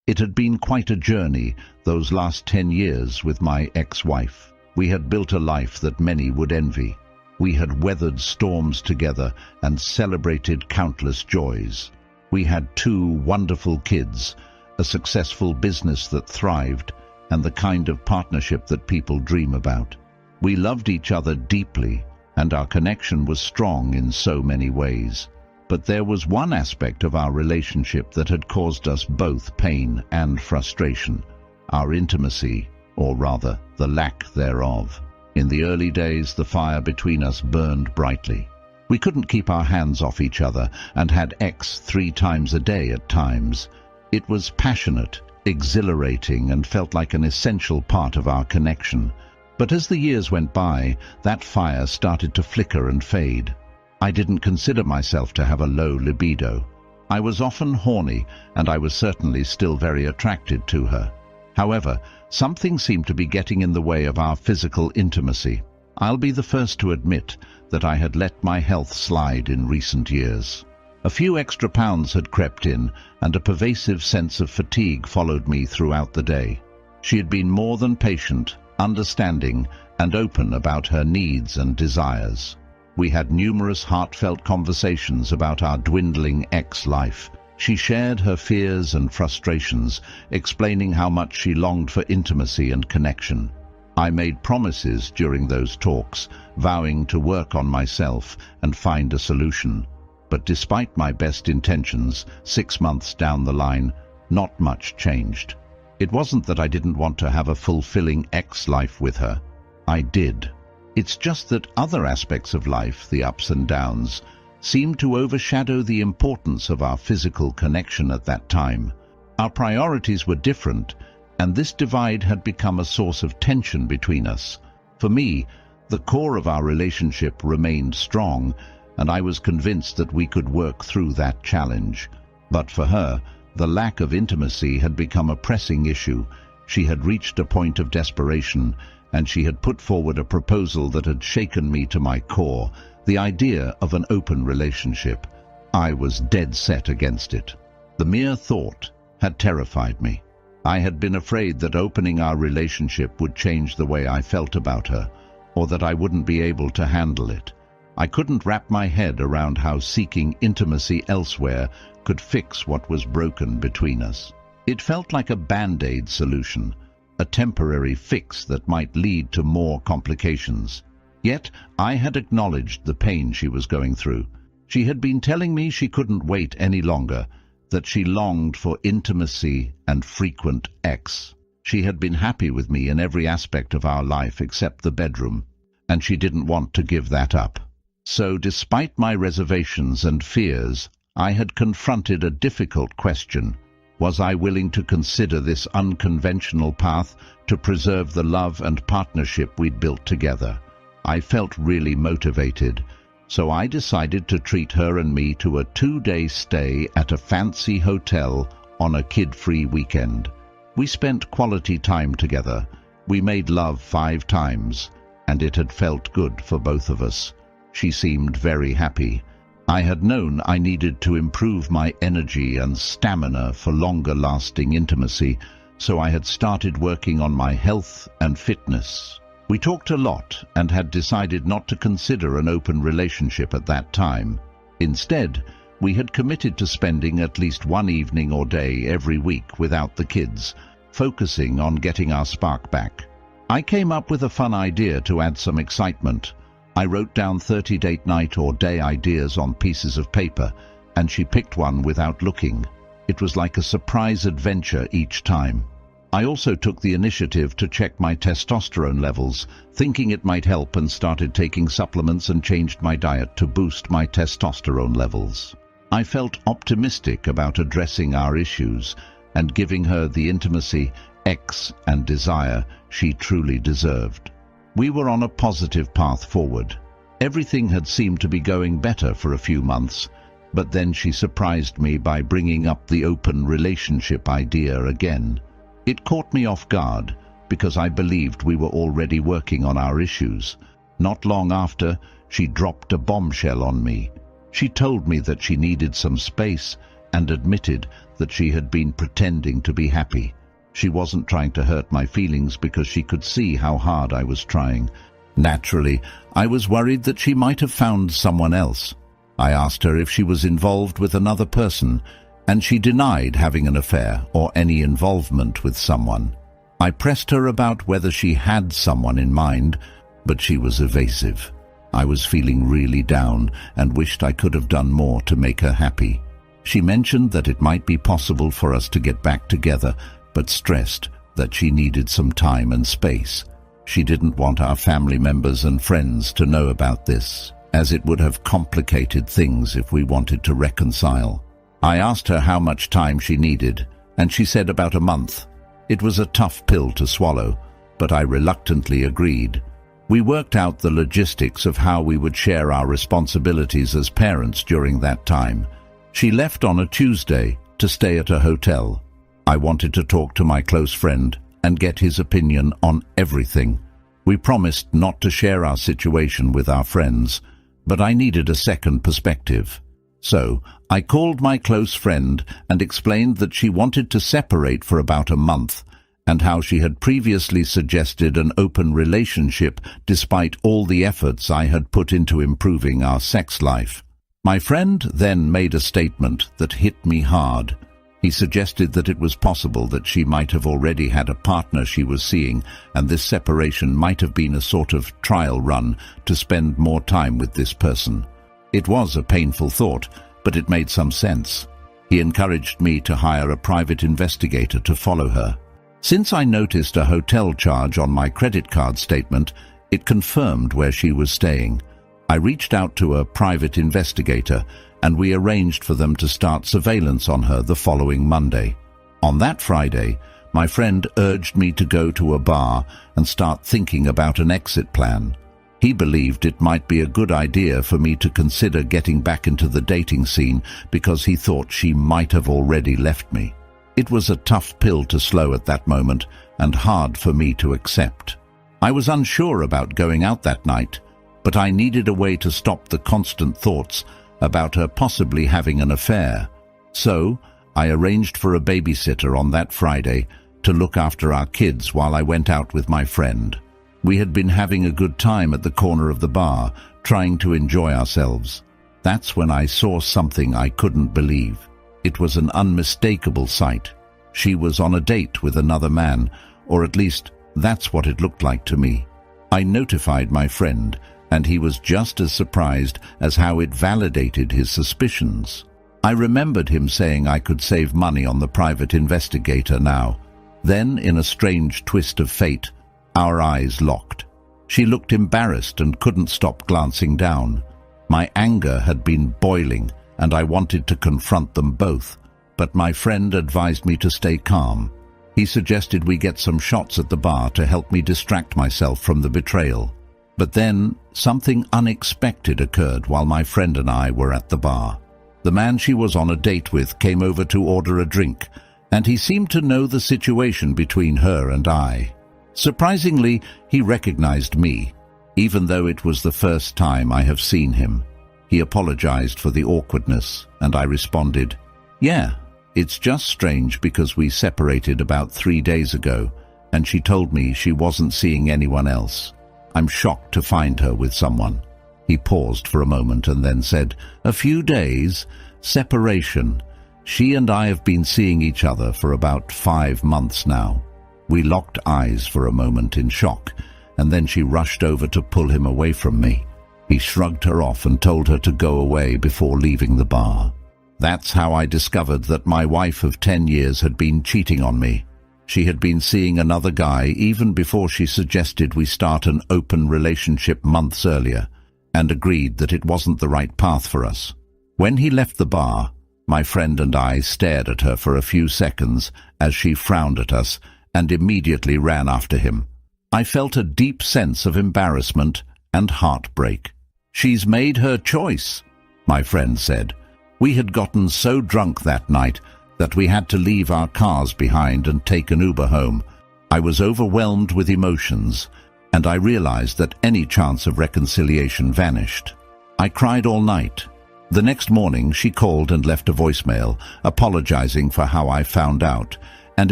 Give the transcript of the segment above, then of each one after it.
It had been quite a journey, those last 10 years with my ex-wife. We had built a life that many would envy. We had weathered storms together and celebrated countless joys. We had 2 wonderful kids, a successful business that thrived, and the kind of partnership that people dream about. We loved each other deeply, and our connection was strong in so many ways. But there was one aspect of our relationship that had caused us both pain and frustration: our intimacy, or rather, the lack thereof. In the early days, the fire between us burned brightly. We couldn't keep our hands off each other and had sex 3 times a day at times. It was passionate, exhilarating, and felt like an essential part of our connection. But as the years went by, that fire started to flicker and fade. I didn't consider myself to have a low libido. I was often horny, and I was certainly still very attracted to her. However, something seemed to be getting in the way of our physical intimacy. I'll be the first to admit that I had let my health slide in recent years. A few extra pounds had crept in, and a pervasive sense of fatigue followed me throughout the day. She had been more than patient, understanding, and open about her needs and desires. We had numerous heartfelt conversations about our dwindling ex-life. She shared her fears and frustrations, explaining how much she longed for intimacy and connection. I made promises during those talks, vowing to work on myself and find a solution. But despite my best intentions, 6 months down the line, not much changed. It wasn't that I didn't want to have a fulfilling ex-life with her. I did. It's just that other aspects of life, the ups and downs, seemed to overshadow the importance of our physical connection at that time. Our priorities were different, and this divide had become a source of tension between us. For me, the core of our relationship remained strong, and I was convinced that we could work through that challenge. But for her, the lack of intimacy had become a pressing issue. She had reached a point of desperation, and she had put forward a proposal that had shaken me to my core: the idea of an open relationship. I was dead set against it. The mere thought had terrified me. I had been afraid that opening our relationship would change the way I felt about her, or that I wouldn't be able to handle it. I couldn't wrap my head around how seeking intimacy elsewhere could fix what was broken between us. It felt like a band-aid solution, a temporary fix that might lead to more complications. Yet I had acknowledged the pain she was going through. She had been telling me she couldn't wait any longer, that she longed for intimacy and frequent sex. She had been happy with me in every aspect of our life except the bedroom, and she didn't want to give that up. So, despite my reservations and fears, I had confronted a difficult question. Was I willing to consider this unconventional path to preserve the love and partnership we'd built together? I felt really motivated, so I decided to treat her and me to a 2-day stay at a fancy hotel on a kid-free weekend. We spent quality time together. We made love 5 times, and it had felt good for both of us. She seemed very happy. I had known I needed to improve my energy and stamina for longer-lasting intimacy, so I had started working on my health and fitness. We talked a lot and had decided not to consider an open relationship at that time. Instead, we had committed to spending at least 1 evening or day every week without the kids, focusing on getting our spark back. I came up with a fun idea to add some excitement. I wrote down 30 date night or day ideas on pieces of paper, and she picked one without looking. It was like a surprise adventure each time. I also took the initiative to check my testosterone levels, thinking it might help, and started taking supplements and changed my diet to boost my testosterone levels. I felt optimistic about addressing our issues and giving her the intimacy, sex, and desire she truly deserved. We were on a positive path forward. Everything had seemed to be going better for a few months, but then she surprised me by bringing up the open relationship idea again. It caught me off guard, because I believed we were already working on our issues. Not long after, she dropped a bombshell on me. She told me that she needed some space and admitted that she had been pretending to be happy. She wasn't trying to hurt my feelings because she could see how hard I was trying. Naturally, I was worried that she might have found someone else. I asked her if she was involved with another person, and she denied having an affair or any involvement with someone. I pressed her about whether she had someone in mind, but she was evasive. I was feeling really down and wished I could have done more to make her happy. She mentioned that it might be possible for us to get back together, but stressed that she needed some time and space. She didn't want our family members and friends to know about this, as it would have complicated things if we wanted to reconcile. I asked her how much time she needed, and she said about a month. It was a tough pill to swallow, but I reluctantly agreed. We worked out the logistics of how we would share our responsibilities as parents during that time. She left on a Tuesday to stay at a hotel. I wanted to talk to my close friend and get his opinion on everything. We promised not to share our situation with our friends, but I needed a second perspective. So I called my close friend and explained that she wanted to separate for about a month, and how she had previously suggested an open relationship despite all the efforts I had put into improving our sex life. My friend then made a statement that hit me hard. He suggested that it was possible that she might have already had a partner she was seeing, and this separation might have been a sort of trial run to spend more time with this person. It was a painful thought, but it made some sense. He encouraged me to hire a private investigator to follow her. Since I noticed a hotel charge on my credit card statement, it confirmed where she was staying. I reached out to a private investigator, and we arranged for them to start surveillance on her the following Monday. On that Friday, my friend urged me to go to a bar and start thinking about an exit plan. He believed it might be a good idea for me to consider getting back into the dating scene because he thought she might have already left me. It was a tough pill to swallow at that moment and hard for me to accept. I was unsure about going out that night, but I needed a way to stop the constant thoughts about her possibly having an affair. So I arranged for a babysitter on that Friday to look after our kids while I went out with my friend. We had been having a good time at the corner of the bar, trying to enjoy ourselves. That's when I saw something I couldn't believe. It was an unmistakable sight. She was on a date with another man, or at least that's what it looked like to me. I notified my friend, and he was just as surprised as how it validated his suspicions. I remembered him saying I could save money on the private investigator now. Then, in a strange twist of fate, our eyes locked. She looked embarrassed and couldn't stop glancing down. My anger had been boiling, and I wanted to confront them both, but my friend advised me to stay calm. He suggested we get some shots at the bar to help me distract myself from the betrayal. But then, something unexpected occurred while my friend and I were at the bar. The man she was on a date with came over to order a drink, and he seemed to know the situation between her and I. Surprisingly, he recognized me, even though it was the first time I have seen him. He apologized for the awkwardness, and I responded, "Yeah, it's just strange because we separated about 3 days ago, and she told me she wasn't seeing anyone else. I'm shocked to find her with someone." He paused for a moment and then said, "A few days? Separation? She and I have been seeing each other for about 5 months now." We locked eyes for a moment in shock, and then she rushed over to pull him away from me. He shrugged her off and told her to go away before leaving the bar. That's how I discovered that my wife of 10 years had been cheating on me. She had been seeing another guy even before she suggested we start an open relationship months earlier, and agreed that it wasn't the right path for us. When he left the bar, my friend and I stared at her for a few seconds as she frowned at us and immediately ran after him. I felt a deep sense of embarrassment and heartbreak. "She's made her choice," my friend said. We had gotten so drunk that night that we had to leave our cars behind and take an Uber home. I was overwhelmed with emotions, and I realized that any chance of reconciliation vanished. I cried all night. The next morning she called and left a voicemail, apologizing for how I found out, and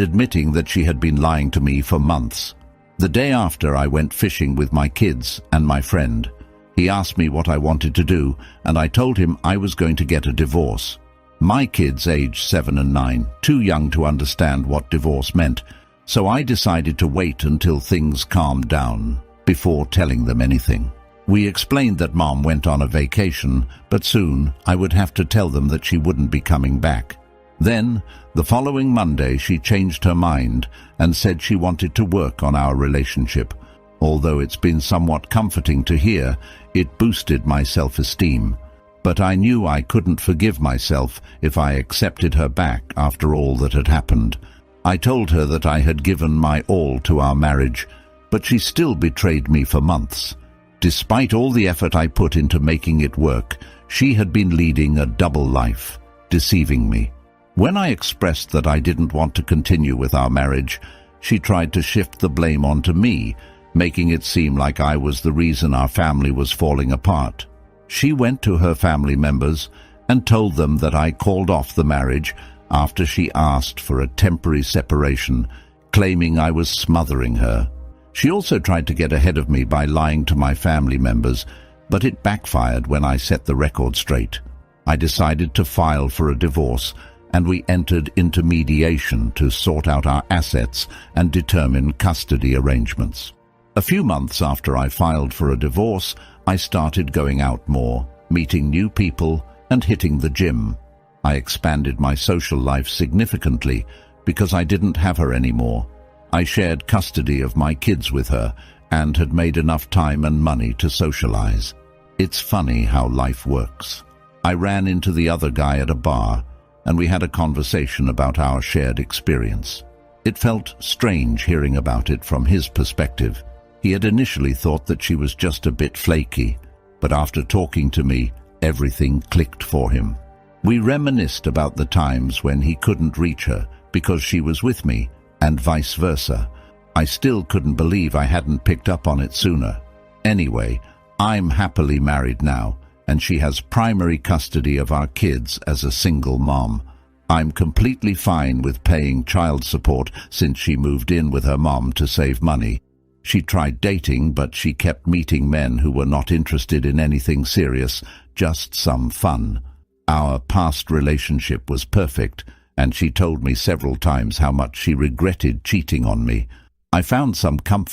admitting that she had been lying to me for months. The day after, I went fishing with my kids and my friend. He asked me what I wanted to do, and I told him I was going to get a divorce. My kids, aged 7 and 9, too young to understand what divorce meant, so I decided to wait until things calmed down before telling them anything. We explained that Mom went on a vacation, but soon I would have to tell them that she wouldn't be coming back. Then, the following Monday, she changed her mind and said she wanted to work on our relationship. Although it's been somewhat comforting to hear, it boosted my self-esteem. But I knew I couldn't forgive myself if I accepted her back after all that had happened. I told her that I had given my all to our marriage, but she still betrayed me for months. Despite all the effort I put into making it work, she had been leading a double life, deceiving me. When I expressed that I didn't want to continue with our marriage, she tried to shift the blame onto me, making it seem like I was the reason our family was falling apart. She went to her family members and told them that I called off the marriage after she asked for a temporary separation, claiming I was smothering her. She also tried to get ahead of me by lying to my family members, but it backfired when I set the record straight. I decided to file for a divorce, and we entered into mediation to sort out our assets and determine custody arrangements. A few months after I filed for a divorce, I started going out more, meeting new people, and hitting the gym. I expanded my social life significantly because I didn't have her anymore. I shared custody of my kids with her and had made enough time and money to socialize. It's funny how life works. I ran into the other guy at a bar, and we had a conversation about our shared experience. It felt strange hearing about it from his perspective. He had initially thought that she was just a bit flaky, but after talking to me, everything clicked for him. We reminisced about the times when he couldn't reach her because she was with me, and vice versa. I still couldn't believe I hadn't picked up on it sooner. Anyway, I'm happily married now, and she has primary custody of our kids as a single mom. I'm completely fine with paying child support since she moved in with her mom to save money. She tried dating, but she kept meeting men who were not interested in anything serious, just some fun. Our past relationship was perfect, and she told me several times how much she regretted cheating on me. I found some comfort